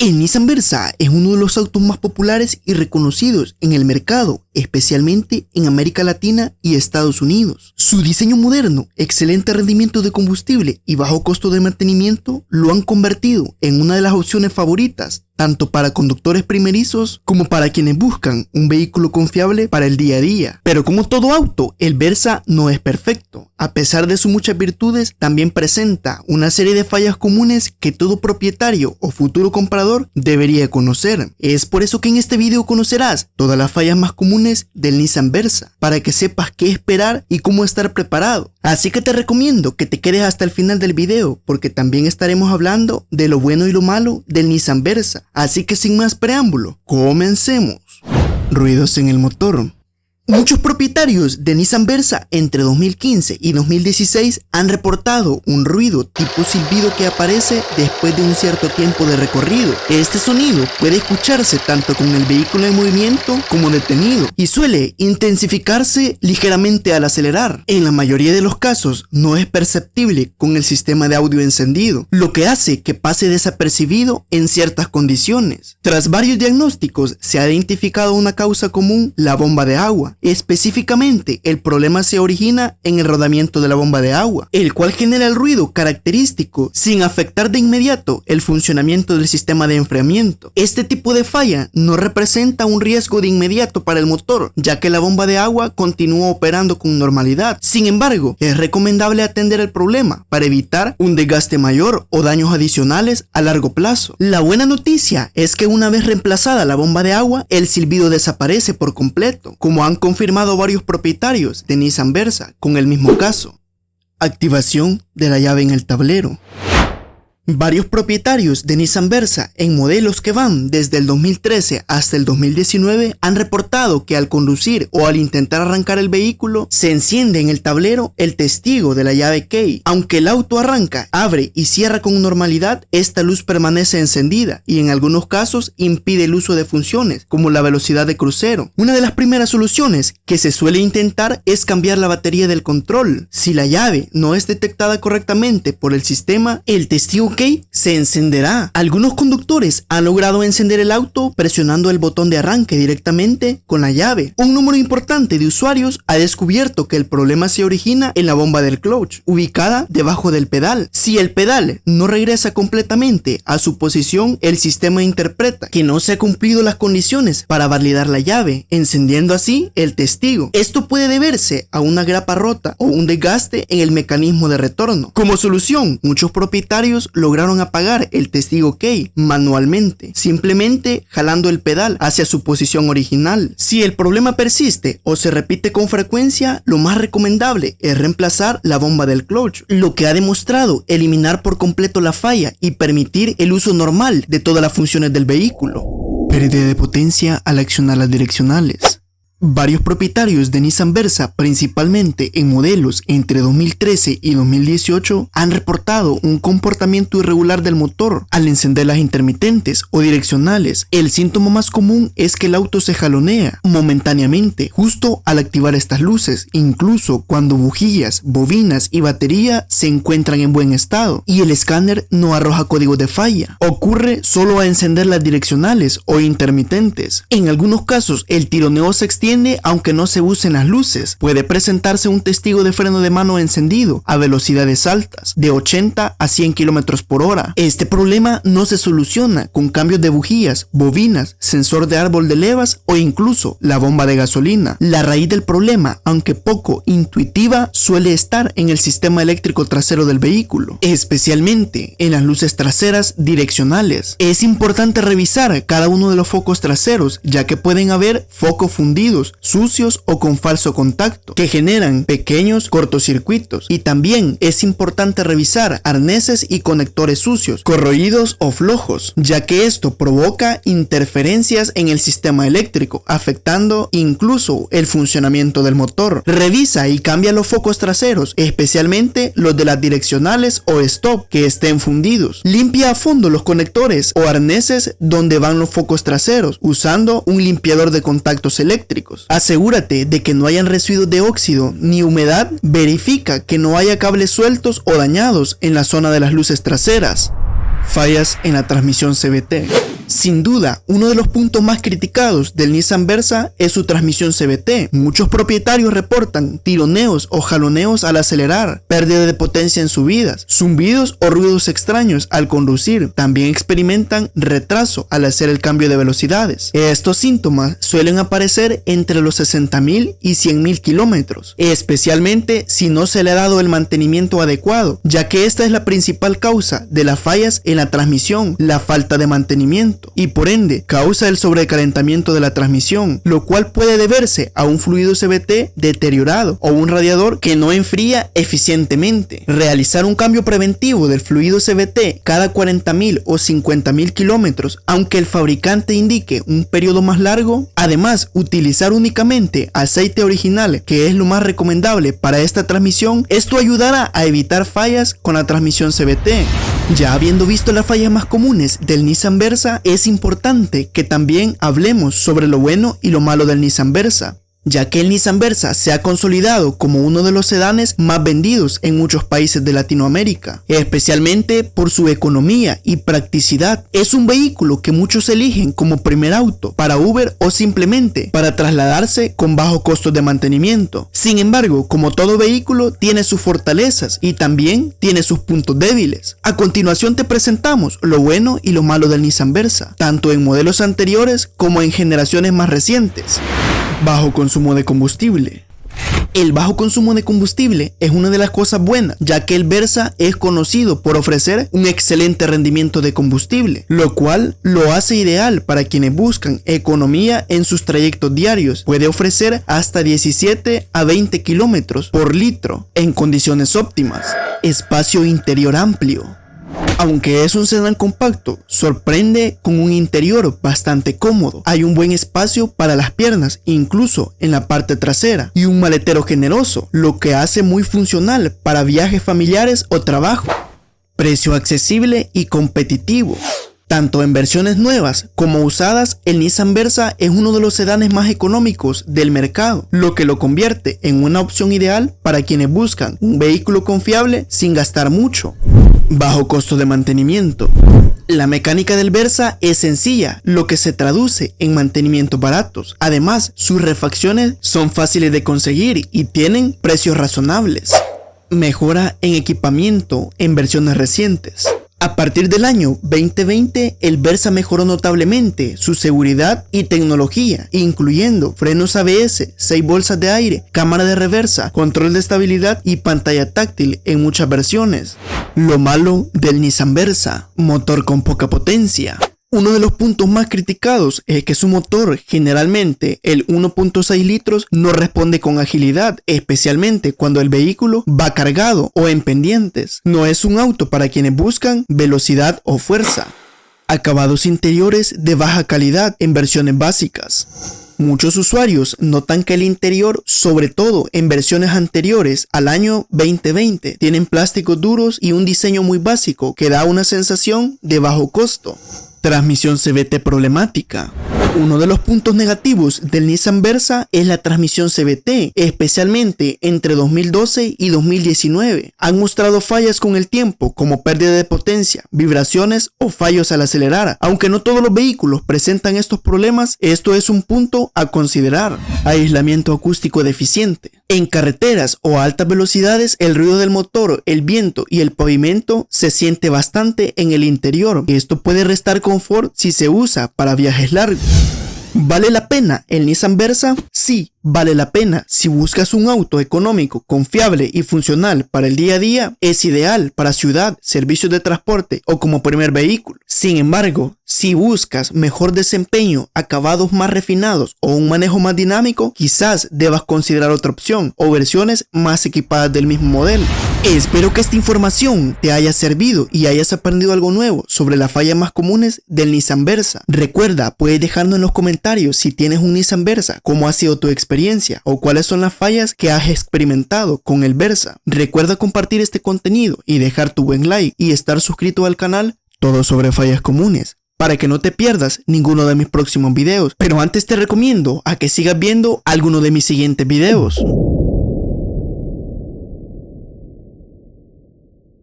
El Nissan Versa es uno de los autos más populares y reconocidos en el mercado, especialmente en América Latina y Estados Unidos. Su diseño moderno, excelente rendimiento de combustible y bajo costo de mantenimiento lo han convertido en una de las opciones favoritas, tanto para conductores primerizos como para quienes buscan un vehículo confiable para el día a día. Pero como todo auto, el Versa no es perfecto. A pesar de sus muchas virtudes, también presenta una serie de fallas comunes que todo propietario o futuro comprador debería conocer. Es por eso que en este video conocerás todas las fallas más comunes del Nissan Versa, para que sepas qué esperar y cómo estar preparado. Así que te recomiendo que te quedes hasta el final del video, porque también estaremos hablando de lo bueno y lo malo del Nissan Versa. Así que sin más preámbulo, comencemos. Ruidos en el motor. Muchos propietarios de Nissan Versa entre 2015 y 2016 han reportado un ruido tipo silbido que aparece después de un cierto tiempo de recorrido. Este sonido puede escucharse tanto con el vehículo en movimiento como detenido y suele intensificarse ligeramente al acelerar. En la mayoría de los casos no es perceptible con el sistema de audio encendido, lo que hace que pase desapercibido en ciertas condiciones. Tras varios diagnósticos se ha identificado una causa común: la bomba de agua. Específicamente, el problema se origina en el rodamiento de la bomba de agua, el cual genera el ruido característico sin afectar de inmediato el funcionamiento del sistema de enfriamiento. Este tipo de falla no representa un riesgo de inmediato para el motor, ya que la bomba de agua continúa operando con normalidad. Sin embargo, es recomendable atender el problema para evitar un desgaste mayor o daños adicionales a largo plazo. La buena noticia es que una vez reemplazada la bomba de agua, el silbido desaparece por completo, como han confirmado varios propietarios de Nissan Versa con el mismo caso. Activación de la llave en el tablero. Varios propietarios de Nissan Versa en modelos que van desde el 2013 hasta el 2019 han reportado que al conducir o al intentar arrancar el vehículo se enciende en el tablero el testigo de la llave key. Aunque el auto arranca, abre y cierra con normalidad, esta luz permanece encendida y en algunos casos impide el uso de funciones como la velocidad de crucero. Una de las primeras soluciones que se suele intentar es cambiar la batería del control. Si la llave no es detectada correctamente por el sistema, el testigo se encenderá. Algunos conductores han logrado encender el auto presionando el botón de arranque directamente con la llave. Un número importante de usuarios ha descubierto que el problema se origina en la bomba del clutch, ubicada debajo del pedal. Si el pedal no regresa completamente a su posición, el sistema interpreta que no se han cumplido las condiciones para validar la llave, encendiendo así el testigo. Esto puede deberse a una grapa rota o un desgaste en el mecanismo de retorno. Como solución, muchos propietarios lograron apagar el testigo key manualmente, simplemente jalando el pedal hacia su posición original. Si el problema persiste o se repite con frecuencia, lo más recomendable es reemplazar la bomba del clutch, lo que ha demostrado eliminar por completo la falla y permitir el uso normal de todas las funciones del vehículo. Pérdida de potencia al accionar las direccionales. Varios propietarios de Nissan Versa, principalmente en modelos entre 2013 y 2018, han reportado un comportamiento irregular del motor al encender las intermitentes o direccionales. El síntoma más común es que el auto se jalonea momentáneamente justo al activar estas luces, incluso cuando bujías, bobinas y batería se encuentran en buen estado y el escáner no arroja código de falla. Ocurre solo a encender las direccionales o intermitentes. En algunos casos, el tironeo se extiende aunque no se usen las luces. Puede presentarse un testigo de freno de mano encendido a velocidades altas, de 80 a 100 km por hora. Este problema no se soluciona con cambios de bujías, bobinas, sensor de árbol de levas o incluso la bomba de gasolina. La raíz del problema, aunque poco intuitiva, suele estar en el sistema eléctrico trasero del vehículo, especialmente en las luces traseras direccionales. Es importante revisar cada uno de los focos traseros, ya que pueden haber focos fundidos, sucios o con falso contacto, que generan pequeños cortocircuitos. Y también es importante revisar arneses y conectores sucios, corroídos o flojos, ya que esto provoca interferencias en el sistema eléctrico, afectando incluso el funcionamiento del motor. Revisa y cambia los focos traseros, especialmente los de las direccionales o stop que estén fundidos. Limpia a fondo los conectores o arneses donde van los focos traseros, usando un limpiador de contactos eléctricos. Asegúrate de que no hayan residuos de óxido ni humedad. Verifica que no haya cables sueltos o dañados en la zona de las luces traseras. Fallas en la transmisión CVT. Sin duda, uno de los puntos más criticados del Nissan Versa es su transmisión CVT. Muchos propietarios reportan tironeos o jaloneos al acelerar, pérdida de potencia en subidas, zumbidos o ruidos extraños al conducir. También experimentan retraso al hacer el cambio de velocidades. Estos síntomas suelen aparecer entre los 60.000 y 100.000 kilómetros, especialmente si no se le ha dado el mantenimiento adecuado, ya que esta es la principal causa de las fallas en la transmisión, la falta de mantenimiento, y por ende causa el sobrecalentamiento de la transmisión, lo cual puede deberse a un fluido CVT deteriorado o un radiador que no enfría eficientemente. Realizar un cambio preventivo del fluido CVT cada 40.000 o 50.000 kilómetros, aunque el fabricante indique un periodo más largo. Además, utilizar únicamente aceite original, que es lo más recomendable para esta transmisión. Esto ayudará a evitar fallas con la transmisión CVT. Ya habiendo visto las fallas más comunes del Nissan Versa, es importante que también hablemos sobre lo bueno y lo malo del Nissan Versa, ya que el Nissan Versa se ha consolidado como uno de los sedanes más vendidos en muchos países de Latinoamérica, especialmente por su economía y practicidad. Es un vehículo que muchos eligen como primer auto para Uber o simplemente para trasladarse con bajo costo de mantenimiento. Sin embargo, como todo vehículo, tiene sus fortalezas y también tiene sus puntos débiles. A continuación te presentamos lo bueno y lo malo del Nissan Versa, tanto en modelos anteriores como en generaciones más recientes. Bajo consumo de combustible. El bajo consumo de combustible es una de las cosas buenas, ya que el Versa es conocido por ofrecer un excelente rendimiento de combustible, lo cual lo hace ideal para quienes buscan economía en sus trayectos diarios. Puede ofrecer hasta 17 a 20 kilómetros por litro en condiciones óptimas. Espacio interior amplio. Aunque es un sedán compacto, sorprende con un interior bastante cómodo. Hay un buen espacio para las piernas, incluso en la parte trasera, y un maletero generoso, lo que hace muy funcional para viajes familiares o trabajo. Precio accesible y competitivo. Tanto en versiones nuevas como usadas, el Nissan Versa es uno de los sedanes más económicos del mercado, lo que lo convierte en una opción ideal para quienes buscan un vehículo confiable sin gastar mucho. Bajo costo de mantenimiento. La mecánica del Versa es sencilla, lo que se traduce en mantenimientos baratos. Además, sus refacciones son fáciles de conseguir y tienen precios razonables. Mejora en equipamiento en versiones recientes. A partir del año 2020, el Versa mejoró notablemente su seguridad y tecnología, incluyendo frenos ABS, 6 bolsas de aire, cámara de reversa, control de estabilidad y pantalla táctil en muchas versiones. Lo malo del Nissan Versa: motor con poca potencia. Uno de los puntos más criticados es que su motor, generalmente el 1.6 litros, no responde con agilidad, especialmente cuando el vehículo va cargado o en pendientes. No es un auto para quienes buscan velocidad o fuerza. Acabados interiores de baja calidad en versiones básicas. Muchos usuarios notan que el interior, sobre todo en versiones anteriores al año 2020, tienen plásticos duros y un diseño muy básico que da una sensación de bajo costo. Transmisión CVT problemática. Uno de los puntos negativos del Nissan Versa es la transmisión CVT, especialmente entre 2012 y 2019. Han mostrado fallas con el tiempo, como pérdida de potencia, vibraciones o fallos al acelerar. Aunque no todos los vehículos presentan estos problemas, esto es un punto a considerar. Aislamiento acústico deficiente. En carreteras o a altas velocidades, el ruido del motor, el viento y el pavimento se siente bastante en el interior. Esto puede restar confort si se usa para viajes largos. ¿Vale la pena el Nissan Versa? Sí, vale la pena. Si buscas un auto económico, confiable y funcional para el día a día, es ideal para ciudad, servicios de transporte o como primer vehículo. Sin embargo, si buscas mejor desempeño, acabados más refinados o un manejo más dinámico, quizás debas considerar otra opción o versiones más equipadas del mismo modelo. Espero que esta información te haya servido y hayas aprendido algo nuevo sobre las fallas más comunes del Nissan Versa. Recuerda, puedes dejarnos en los comentarios si tienes un Nissan Versa, cómo ha sido tu experiencia o cuáles son las fallas que has experimentado con el Versa. Recuerda compartir este contenido y dejar tu buen like y estar suscrito al canal Todo sobre Fallas Comunes, para que no te pierdas ninguno de mis próximos videos. Pero antes te recomiendo a que sigas viendo alguno de mis siguientes videos.